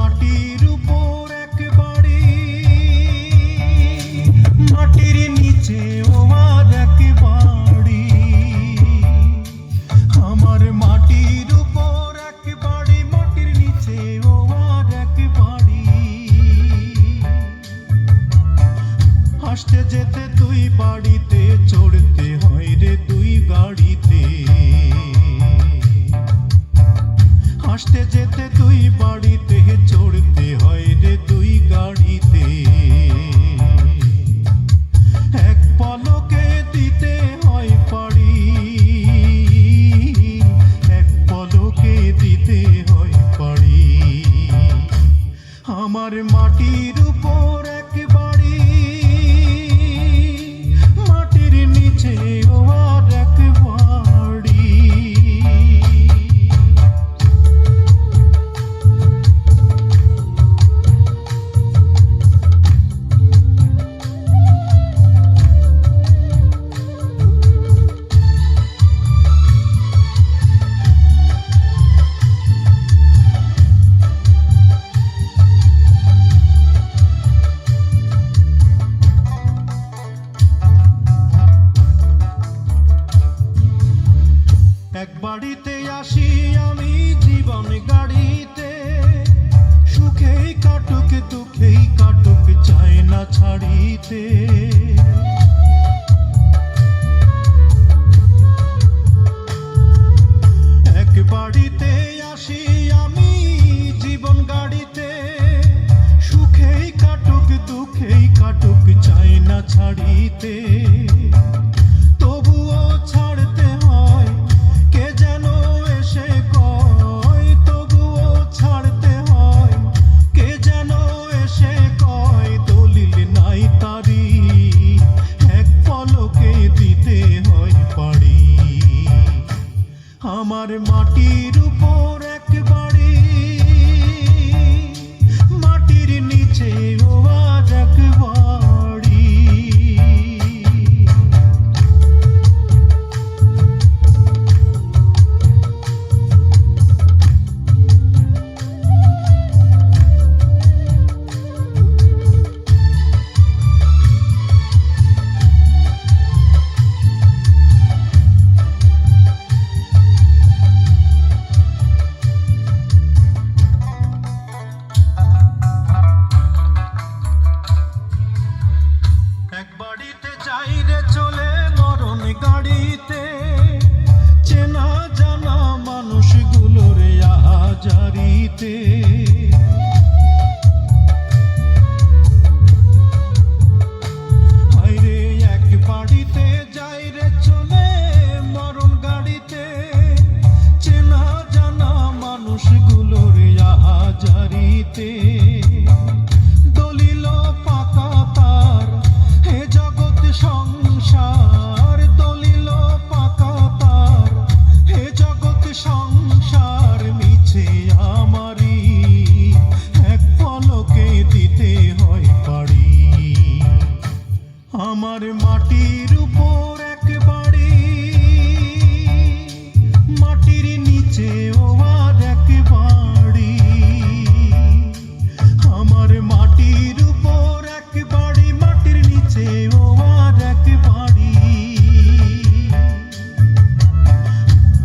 মাটির উপর এক বাড়ি, মাটির নিচে আর এক বাড়ি। আমার মাটির উপর এক বাড়ি, মাটির নিচে আর এক বাড়ি। হাসতে যেতে তুই বাড়িতে, চড়তে হয় রে তুই গাড়িতে। হাসতে যেতে তুই বাড়িতে, চড়তে হয় রে তুই গাড়িতে। এক পলকে দিতে হয় পাড়ি, এক পলকে দিতে হয় পাড়ি। আমার মাটির উপর এক বাড়ি, মাটির নিচে আর এক বাড়ি। এক বাড়িতে আসি আমি জীবন গাড়িতে, সুখেই কাটুক দুঃখেই কাটুক চায় না ছাড়িতে। এক বাড়িতে আসি আমি জীবন গাড়িতে, সুখেই কাটুক দুঃখেই কাটুক চায় না ছাড়িতে। তবুও ছাড়তে হয়, কে যেন এসে কয়, তবুও ছাড়তে হয়, কে যেন এসে কয়। দলিল নাই তারি, এক পলকে দিতে হয় পাড়ি। আমার মাটির উপর এক বাড়ি, মাটির নিচে আর এক বাড়ি। এক বাড়িতে যাই রে চলে মরণ গাড়িতে, চেনা জানা মানুষগুলোর আহাজারিতে। হায়রে এক বাড়িতে যাই রে চলে মরণ গাড়িতে, চেনা জানা মানুষগুলোর আহাজারিতে। দলিল পাকা তার হে জগৎ সংসার, দলিল পাকা তার হে জগৎ সংসার। মিছে আমারি এক পলকে দিতে হয় পাড়ি। আমার মাটির উপর এক বাড়ি, মাটির নিচে আর এক বাড়ি। আমার মাটির উপর এক বাড়ি, মাটির নিচে আর এক বাড়ি।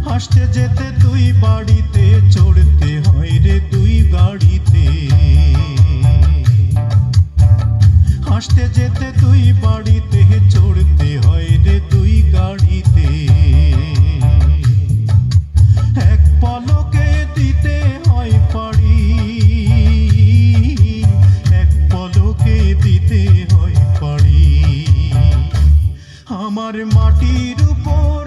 হাসতে যেতে তুই বাড়িতে, চড়তে হয় রে তুই গাড়িতে। হাসতে যেতে তুই বাড়িতে, চড়তে হয় রে তুই গাড়িতে। এক পলকে দিতে হয় পাড়ি, এক পলকে দিতে হয় পাড়ি। আমার মাটির উপর